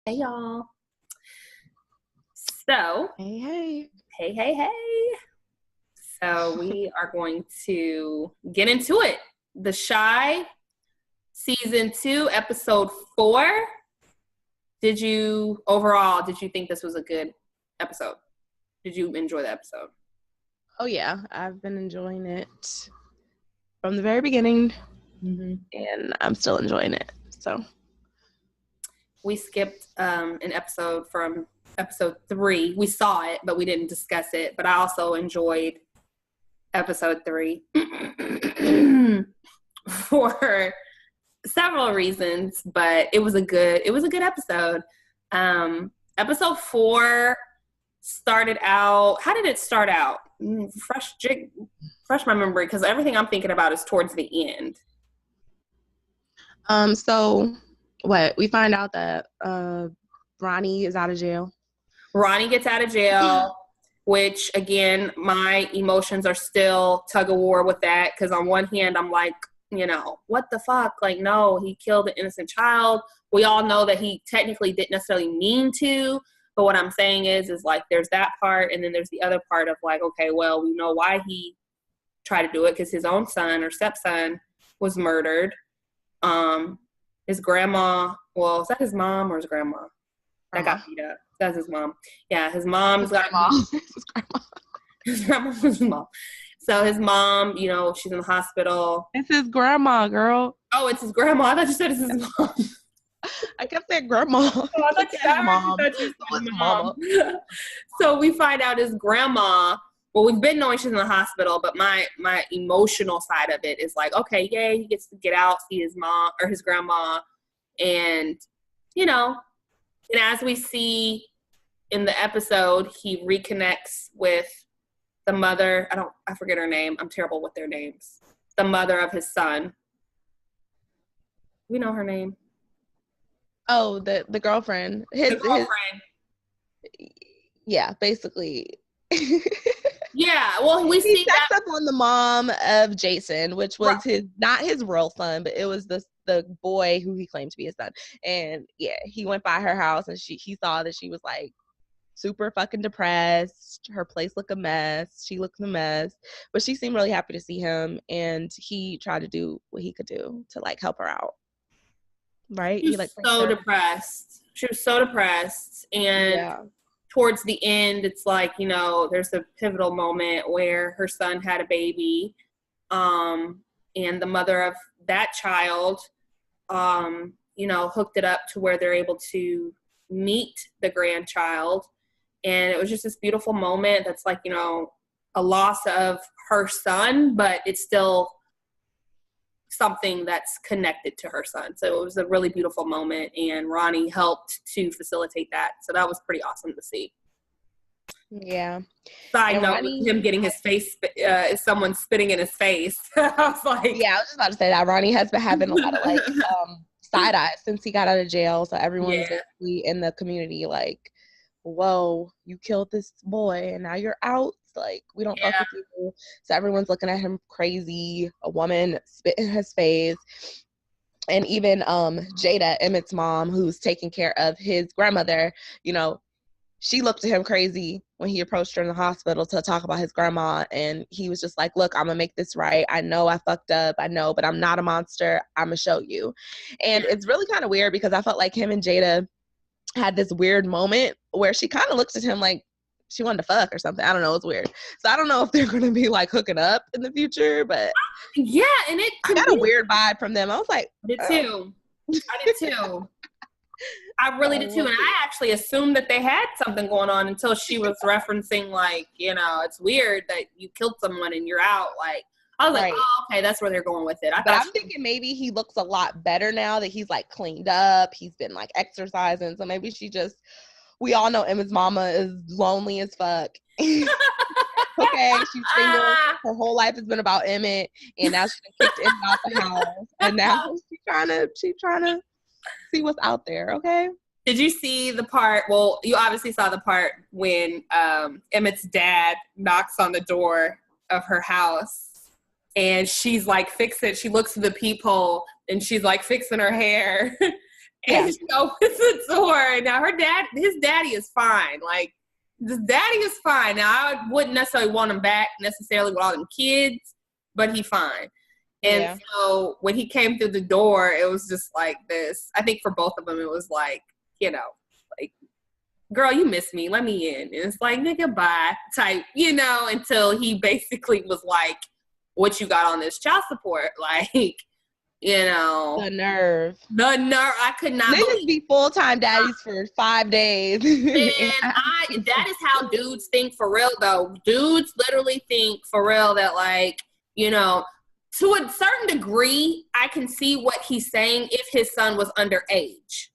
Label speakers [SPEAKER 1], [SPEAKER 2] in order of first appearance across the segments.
[SPEAKER 1] Hey, y'all. So,
[SPEAKER 2] Hey.
[SPEAKER 1] So we are going to get into it. The Shy, Season 2, Episode 4. Did you think this was a good episode? Did you enjoy the episode?
[SPEAKER 2] Oh, yeah. I've been enjoying it from the very beginning, and I'm still enjoying it. So
[SPEAKER 1] we skipped an episode from episode 3. We saw it, but we didn't discuss it. But I also enjoyed episode 3 for several reasons. But it was a good episode. Episode 4 started out. How did it start out? Fresh my memory, because everything I'm thinking about is towards the end.
[SPEAKER 2] So what we find out that Ronnie is out of jail.
[SPEAKER 1] Ronnie gets out of jail, which again, my emotions are still tug of war with that, because on one hand I'm like, what the fuck? Like, no, he killed an innocent child. We all know that he technically didn't necessarily mean to, but what I'm saying is like there's that part, and then there's the other part of like, okay, well, we know why he tried to do it, because his own son or stepson was murdered. His grandma, well, is that his mom or his grandma? That got beat up. That's his mom. Yeah, his mom's got his grandma was his mom. So his mom, she's in the hospital.
[SPEAKER 2] It's his grandma, girl.
[SPEAKER 1] Oh, it's his grandma. I thought you said it's his mom.
[SPEAKER 2] I kept saying grandma.
[SPEAKER 1] Oh, I thought you said mama. So we find out his grandma. Well, we've been knowing she's in the hospital, but my emotional side of it is like, okay, yay, he gets to get out, see his mom or his grandma, and and as we see in the episode, he reconnects with the mother. I forget her name. I'm terrible with their names. The mother of his son. We know her name.
[SPEAKER 2] Oh, the girlfriend.
[SPEAKER 1] The girlfriend.
[SPEAKER 2] Yeah, basically.
[SPEAKER 1] Yeah, well, we see
[SPEAKER 2] that up on the mom of Jason, which was not his real son, but it was the boy who he claimed to be his son. And yeah, he went by her house, and he saw that she was like super fucking depressed. Her place looked a mess. She looked a mess, but she seemed really happy to see him, and he tried to do what he could do to like help her out. Right?
[SPEAKER 1] She was so depressed. She was so depressed, and towards the end, it's like, there's a pivotal moment where her son had a baby, and the mother of that child, hooked it up to where they're able to meet the grandchild. And it was just this beautiful moment that's like, a loss of her son, but it's still something that's connected to her son. So it was a really beautiful moment, and Ronnie helped to facilitate that. So that was pretty awesome to see.
[SPEAKER 2] Yeah.
[SPEAKER 1] Side note, him getting his face, someone spitting in his face. I was like,
[SPEAKER 2] yeah, I was just about to say that Ronnie has been having a lot of like side eye since he got out of jail. So everyone's basically in the community like, whoa, you killed this boy and now you're out. Like, we don't fuck with you. So everyone's looking at him crazy. A woman spit in his face. And even Jada, Emmett's mom, who's taking care of his grandmother, she looked at him crazy when he approached her in the hospital to talk about his grandma. And he was just like, look, I'm going to make this right. I know I fucked up. I know, but I'm not a monster. I'm going to show you. And it's really kind of weird, because I felt like him and Jada had this weird moment where she kind of looks at him like she wanted to fuck or something. I don't know. It's weird. So I don't know if they're going to be like hooking up in the future, but
[SPEAKER 1] yeah. And
[SPEAKER 2] I got a weird vibe from them. I was like,
[SPEAKER 1] I did too. I really did too. And I actually assumed that they had something going on until she was referencing like, it's weird that you killed someone and you're out. Like, I was like, oh, okay, that's where they're going with it.
[SPEAKER 2] But I'm thinking maybe he looks a lot better now that he's like cleaned up. He's been like exercising. So maybe we all know Emma's mama is lonely as fuck. Okay, she's single. Her whole life has been about Emmett, and now she's been kicked in and out the house. And now she's trying to see what's out there. Okay.
[SPEAKER 1] Did you see the part? Well, you obviously saw the part when Emmett's dad knocks on the door of her house, and she's like, fix it. She looks through the peephole, and she's like fixing her hair.
[SPEAKER 2] Yeah.
[SPEAKER 1] And she opens the door. Now his daddy is fine. Like, his daddy is fine. Now I wouldn't necessarily want him back necessarily with all them kids, but he fine. And so when he came through the door, it was just like this. I think for both of them, it was like, like, girl, you miss me. Let me in. And it's like, nigga, bye type, until he basically was like, what you got on this child support? Like,
[SPEAKER 2] The nerve.
[SPEAKER 1] I could not
[SPEAKER 2] Niggas be full-time daddies for 5 days.
[SPEAKER 1] And that is how dudes think for real, though. Dudes literally think for real that, like, to a certain degree, I can see what he's saying if his son was underage.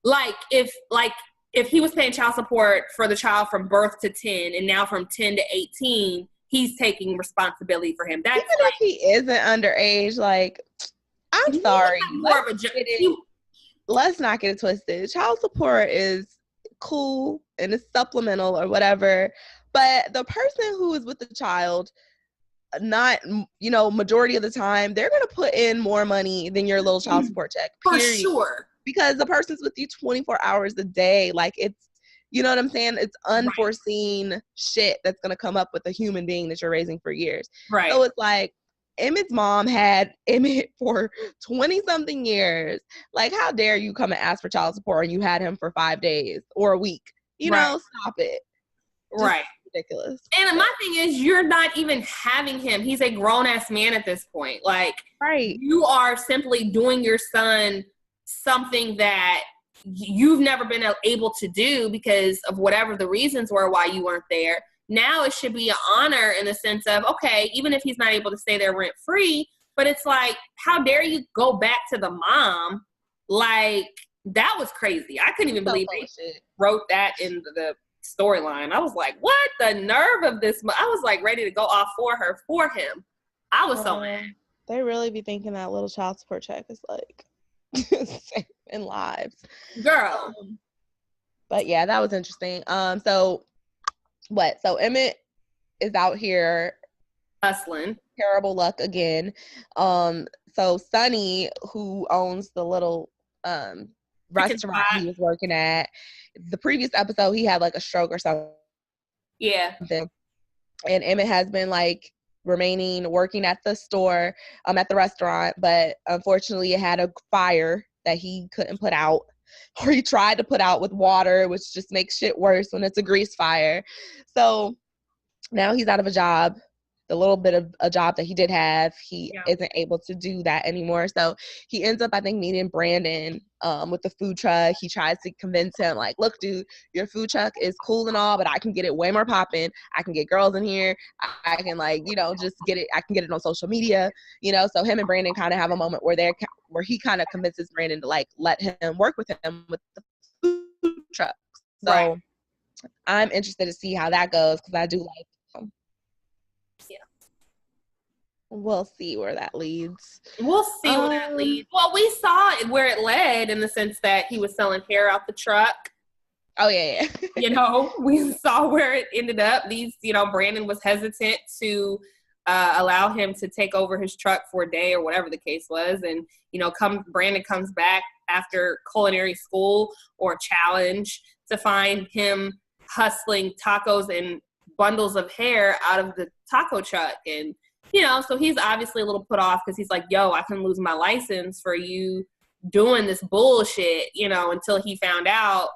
[SPEAKER 1] Like, if he was paying child support for the child from birth to 10 and now from 10 to 18, he's taking responsibility for him. That's
[SPEAKER 2] even if he isn't underage, like, I'm sorry. Let's not get it twisted. Child support is cool and it's supplemental or whatever, but the person who is with the child, not, majority of the time, they're going to put in more money than your little child support check.
[SPEAKER 1] For sure.
[SPEAKER 2] Because the person's with you 24 hours a day. Like, it's, you know what I'm saying? It's unforeseen shit that's going to come up with a human being that you're raising for years.
[SPEAKER 1] Right.
[SPEAKER 2] So it's like, Emmett's mom had Emmett for 20-something years. Like, how dare you come and ask for child support and you had him for 5 days or a week? Stop it. Just
[SPEAKER 1] right.
[SPEAKER 2] ridiculous.
[SPEAKER 1] And my thing is, you're not even having him. He's a grown-ass man at this point. Like, you are simply doing your son something that you've never been able to do because of whatever the reasons were why you weren't there. Now it should be an honor in the sense of, okay, even if he's not able to stay there rent-free, but it's like, how dare you go back to the mom? Like, that was crazy. I couldn't even believe they wrote that in the storyline. I was like, what? The nerve of this. I was like ready to go off for him. I was so mad.
[SPEAKER 2] They really be thinking that little child support check is like saving lives.
[SPEAKER 1] Girl.
[SPEAKER 2] But yeah, that was interesting. So Emmett is out here
[SPEAKER 1] hustling.
[SPEAKER 2] Terrible luck again. So Sonny, who owns the little restaurant he was working at, the previous episode he had like a stroke or something.
[SPEAKER 1] Yeah.
[SPEAKER 2] And Emmett has been like remaining working at the store, at the restaurant, but unfortunately it had a fire that he couldn't put out, or he tried to put out with water, which just makes shit worse when it's a grease fire. So now he's out of a job. The little bit of a job that he did have, he isn't able to do that anymore. So he ends up, I think, meeting Brandon with the food truck. He tries to convince him, like, look, dude, your food truck is cool and all, but I can get it way more popping. I can get girls in here. I can, like, just get it. I can get it on social media, So him and Brandon kind of have a moment where he kind of convinces Brandon to, like, let him work with him with the food truck. So I'm interested to see how that goes because I do like him.
[SPEAKER 1] Yeah.
[SPEAKER 2] We'll see where that leads.
[SPEAKER 1] Well, we saw where it led in the sense that he was selling hair out the truck.
[SPEAKER 2] Oh, yeah.
[SPEAKER 1] We saw where it ended up. Brandon was hesitant to allow him to take over his truck for a day or whatever the case was. And, Brandon comes back after culinary school or challenge to find him hustling tacos and bundles of hair out of the taco truck. And, so he's obviously a little put off because he's like, yo, I can lose my license for you doing this bullshit, until he found out,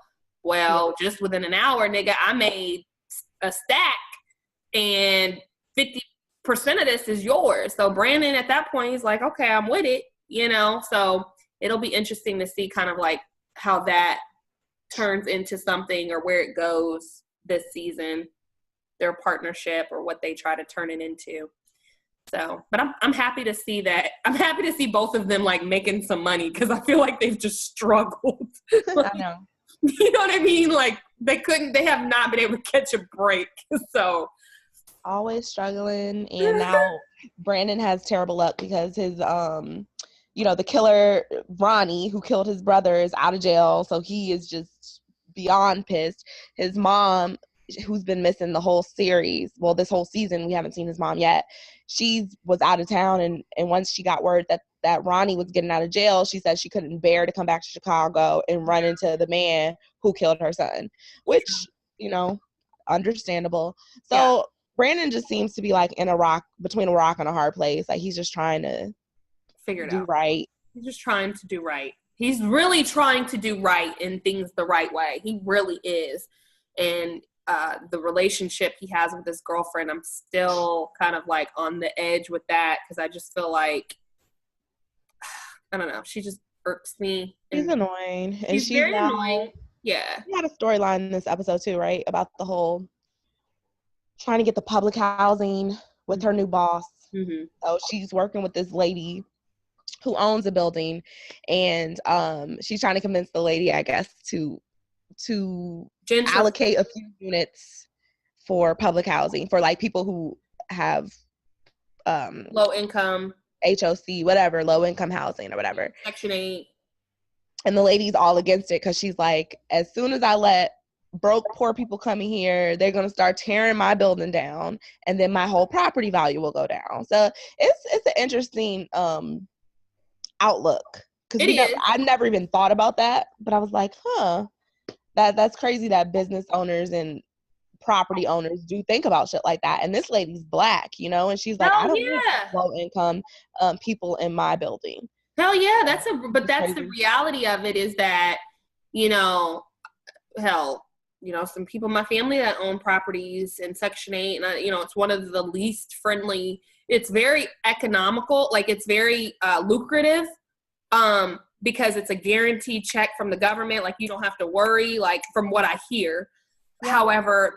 [SPEAKER 1] well, just within an hour, nigga, I made a stack and 50% of this is yours. So Brandon at that point, he's like, okay, I'm with it, so it'll be interesting to see kind of like how that turns into something or where it goes this season, their partnership or what they try to turn it into. So, but I'm happy to see that. I'm happy to see both of them like making some money because I feel like they've just struggled.
[SPEAKER 2] I know.
[SPEAKER 1] You know what I mean? Like they have not been able to catch a break. So
[SPEAKER 2] always struggling. And now Brandon has terrible luck because his, the killer Ronnie who killed his brother is out of jail. So he is just beyond pissed. His mom, who's been missing the whole series, well, this whole season, we haven't seen his mom yet. She was out of town, and once she got word that that Ronnie was getting out of jail, she said she couldn't bear to come back to Chicago and run into the man who killed her son, which, you know, understandable. So Brandon just seems to be like between a rock and a hard place. Like he's just trying to
[SPEAKER 1] figure it
[SPEAKER 2] do
[SPEAKER 1] out.
[SPEAKER 2] right.
[SPEAKER 1] He's just trying to do right. He's really trying to do right and things the right way. He really is. And the relationship he has with his girlfriend, I'm still kind of like on the edge with that because I just feel like, I don't know, she just irks me.
[SPEAKER 2] She's annoying. And
[SPEAKER 1] she's very annoying. Yeah.
[SPEAKER 2] We had a storyline in this episode too, right? About the whole trying to get the public housing with her new boss.
[SPEAKER 1] Mm-hmm.
[SPEAKER 2] So she's working with this lady who owns a building, and she's trying to convince the lady, I guess, to allocate a few units for public housing for like people who have
[SPEAKER 1] low income,
[SPEAKER 2] HOC, whatever, low income housing or whatever.
[SPEAKER 1] Section 8.
[SPEAKER 2] And the lady's all against it because she's like, as soon as I let broke poor people come in here, they're going to start tearing my building down, and then my whole property value will go down. So it's an interesting outlook, because I've never even thought about that, but I was like, that's crazy that business owners and property owners do think about shit like that. And this lady's Black, you know, and she's like, I don't want low income people in my building.
[SPEAKER 1] Hell yeah, that's the reality of it, is that, you know, hell, you know, some people in my family that own properties in Section 8, and you know, it's one of the least friendly. It's very economical, like it's very lucrative, because it's a guaranteed check from the government. Like you don't have to worry, like from what I hear. Yeah. However,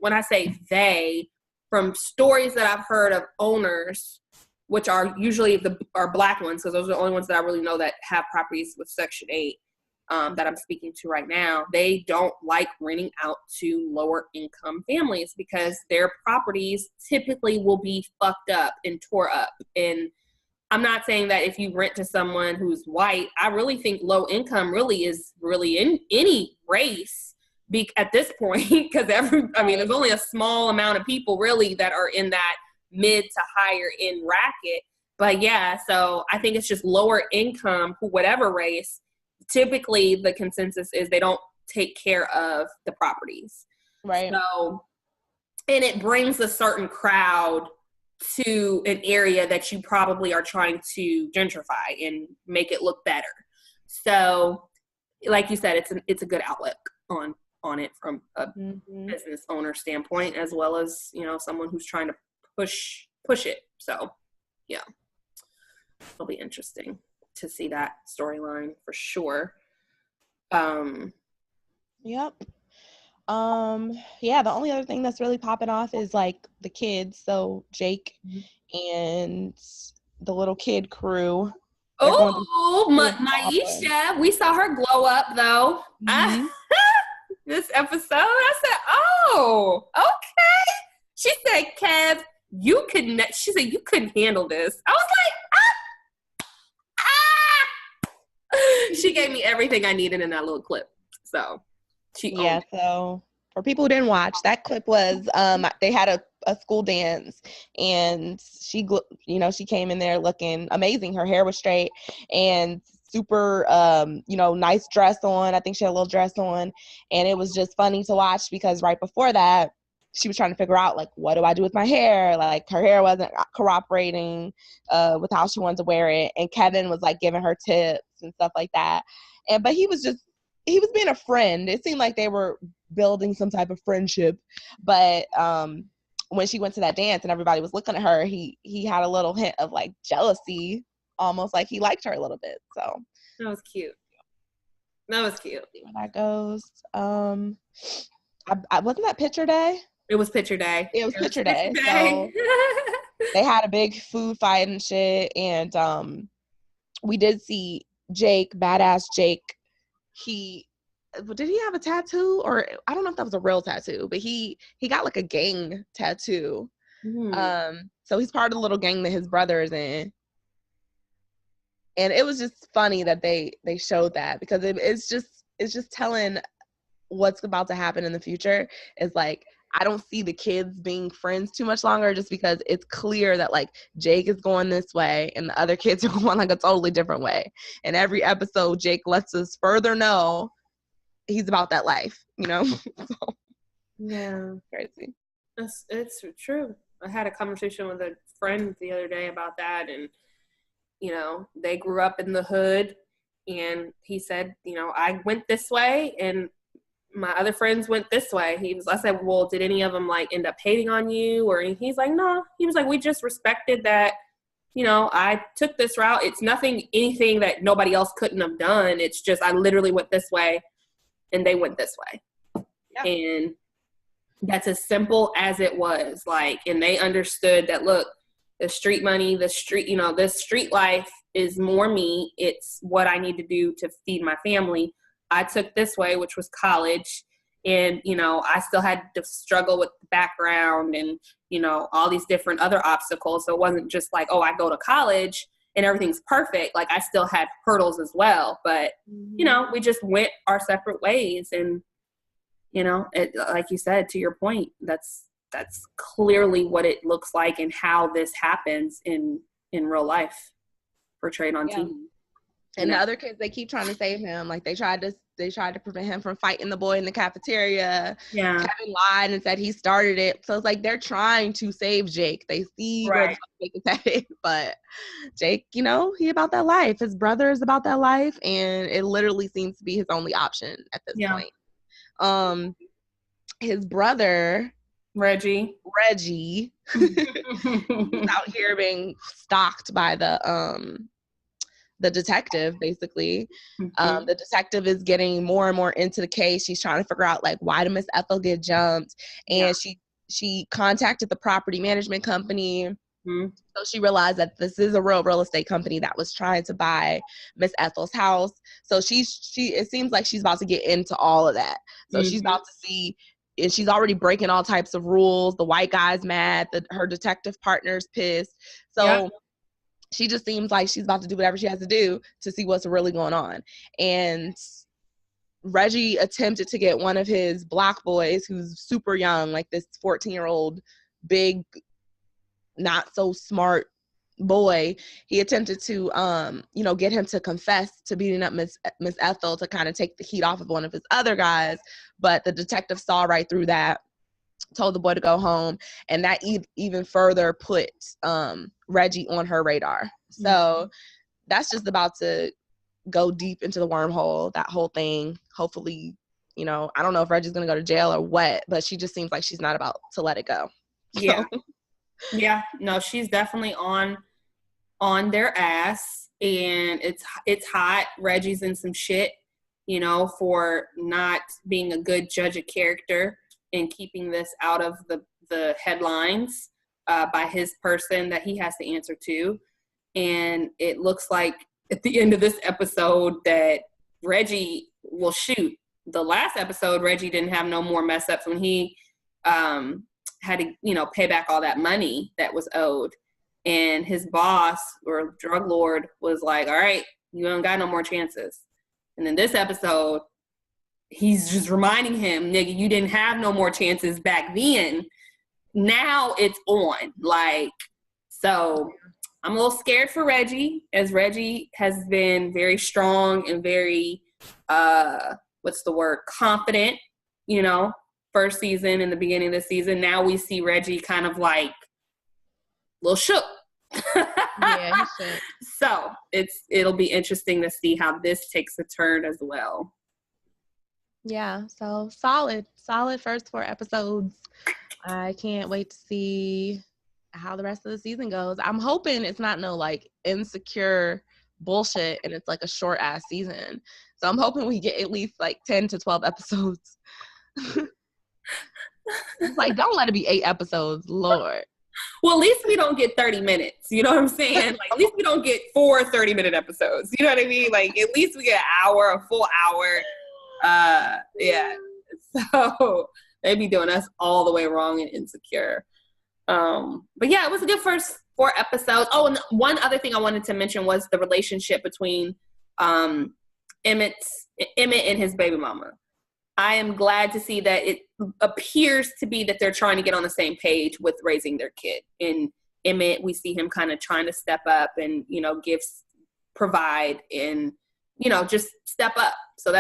[SPEAKER 1] when I say they, from stories that I've heard of owners, which are usually are Black ones, because those are the only ones that I really know that have properties with Section 8, that I'm speaking to right now, they don't like renting out to lower income families because their properties typically will be fucked up and tore up. And I'm not saying that if you rent to someone who's white, I really think low income really is really in any race at this point, because there's only a small amount of people really that are in that mid to higher end racket. But yeah, so I think it's just lower income, whatever race. Typically the consensus is they don't take care of the properties.
[SPEAKER 2] Right.
[SPEAKER 1] So, and it brings a certain crowd to an area that you probably are trying to gentrify and make it look better. So, like you said, it's a good outlook on it from a business owner standpoint, as well as, you know, someone who's trying to push it. So, yeah, it'll be interesting to see that storyline for sure.
[SPEAKER 2] Yep. Yeah, the only other thing that's really popping off is like the kids. So Jake and the little kid crew.
[SPEAKER 1] Oh, Maisha, we saw her glow up though. This episode, I said, "Oh, okay." She said, "Kev, she said you couldn't handle this." I was like, She gave me everything I needed in that little clip. So
[SPEAKER 2] so for people who didn't watch, that clip was they had a school dance, and she came in there looking amazing. Her hair was straight and super nice dress on. I think she had a little dress on, and it was just funny to watch because right before that she was trying to figure out, like, what do I do with my hair? Like, her hair wasn't cooperating with how she wanted to wear it. And Kevin was, like, giving her tips and stuff like that. But he was being a friend. It seemed like they were building some type of friendship. But when she went to that dance and everybody was looking at her, he had a little hint of, like, jealousy, almost like he liked her a little bit. So
[SPEAKER 1] that was cute.
[SPEAKER 2] See where that goes. Wasn't that picture day?
[SPEAKER 1] It was picture day.
[SPEAKER 2] It was picture day. So they had a big food fight and shit. And we did see Jake, badass Jake. Did he have a tattoo? Or I don't know if that was a real tattoo, but he got like a gang tattoo. So he's part of the little gang that his brother is in. And it was just funny that they showed that, because it's just telling what's about to happen in the future. Is like, I don't see the kids being friends too much longer, just because it's clear that like Jake is going this way and the other kids are going like a totally different way. And every episode, Jake lets us further know he's about that life, you know? So,
[SPEAKER 1] yeah.
[SPEAKER 2] Crazy.
[SPEAKER 1] It's true. I had a conversation with a friend the other day about that, and, you know, they grew up in the hood, and he said, you know, I went this way and my other friends went this way. I said, well, did any of them like end up hating on you? Or he's like, no. He was like, we just respected that, you know, I took this route. It's anything that nobody else couldn't have done. It's just, I literally went this way and they went this way. Yeah. And that's as simple as it was. Like, and they understood that, look, the street money, this street life is more me. It's what I need to do to feed my family. I took this way, which was college. And, you know, I still had to struggle with the background and, you know, all these different other obstacles. So it wasn't just like, oh, I go to college and everything's perfect. Like, I still had hurdles as well. But, you know, we just went our separate ways. And, you know, like you said, to your point, that's clearly what it looks like and how this happens in real life, portrayed on TV.
[SPEAKER 2] And the other kids, they keep trying to save him. Like, they tried to prevent him from fighting the boy in the cafeteria. Yeah. Kevin lied and said he started it. So it's like they're trying to save Jake. They see where the Jake is headed. But Jake, you know, he about that life. His brother is about that life. And it literally seems to be his only option at this point. His brother, Reggie, he's out here being stalked by the detective, basically. The detective is getting more and more into the case. She's trying to figure out, like, why did Miss Ethel get jumped? And she contacted the property management company. So she realized that this is a real estate company that was trying to buy Miss Ethel's house. So it seems like she's about to get into all of that. So she's about to see, and she's already breaking all types of rules. The white guy's mad. Her detective partner's pissed. So she just seems like she's about to do whatever she has to do to see what's really going on. And Reggie attempted to get one of his black boys, who's super young, like this 14-year-old, big, not so smart boy. He attempted to, get him to confess to beating up Miss Ethel to kind of take the heat off of one of his other guys. But the detective saw right through that, told the boy to go home, and that even further put Reggie on her radar. So that's just about to go deep into the wormhole, that whole thing. Hopefully, you know, I don't know if Reggie's gonna go to jail or what, but she just seems like she's not about to let it go.
[SPEAKER 1] No, she's definitely on their ass, and it's hot. Reggie's in some shit, you know, for not being a good judge of character and keeping this out of the headlines by his person that he has to answer to. And it looks like at the end of this episode that Reggie will shoot. The last episode, Reggie didn't have no more mess ups when he had to, you know, pay back all that money that was owed. And his boss or drug lord was like, all right, you don't got no more chances. And in this episode, he's just reminding him, nigga, you didn't have no more chances back then. Now it's on. Like, so I'm a little scared for Reggie, as Reggie has been very strong and very, confident, you know, first season and the beginning of the season. Now we see Reggie kind of like a little shook. Yeah, he should. So it'll be interesting to see how this takes a turn as well.
[SPEAKER 2] Yeah, so solid first 4 episodes. I can't wait to see how the rest of the season goes. I'm hoping it's not no like insecure bullshit and it's like a short ass season. So I'm hoping we get at least like 10 to 12 episodes. It's like, don't let it be 8 episours, Lord.
[SPEAKER 1] Well, at least we don't get 30 minutes. You know what I'm saying? Like, at least we don't get 4 30-minute episodes. You know what I mean? Like, at least we get an hour, a full hour. Yeah. So they be doing us all the way wrong and insecure. But yeah, it was a good first 4 episodes. Oh, and one other thing I wanted to mention was the relationship between Emmett and his baby mama. I am glad to see that it appears to be that they're trying to get on the same page with raising their kid. In Emmett, we see him kind of trying to step up and, provide and, just step up. So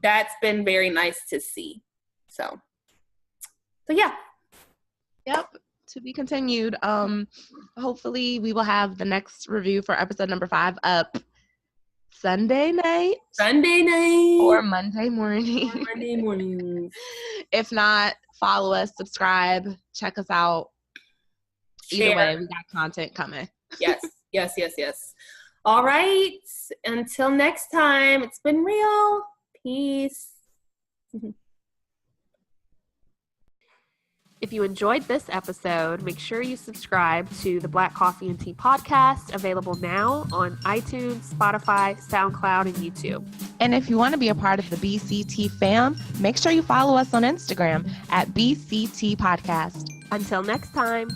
[SPEAKER 1] that's been very nice to see. So yeah.
[SPEAKER 2] Yep. To be continued. Hopefully we will have the next review for episode number 5 up Sunday night or Monday morning. If not, follow us, subscribe, check us out. Share. Either way, we got content coming.
[SPEAKER 1] Yes. All right. Until next time, it's been real. Peace. If you enjoyed this episode, make sure you subscribe to the Black Coffee and Tea podcast, available now on iTunes, Spotify, Soundcloud, and YouTube.
[SPEAKER 2] And if you want to be a part of the BCT fam, make sure you follow us on Instagram at BCT Podcast.
[SPEAKER 1] Until next time.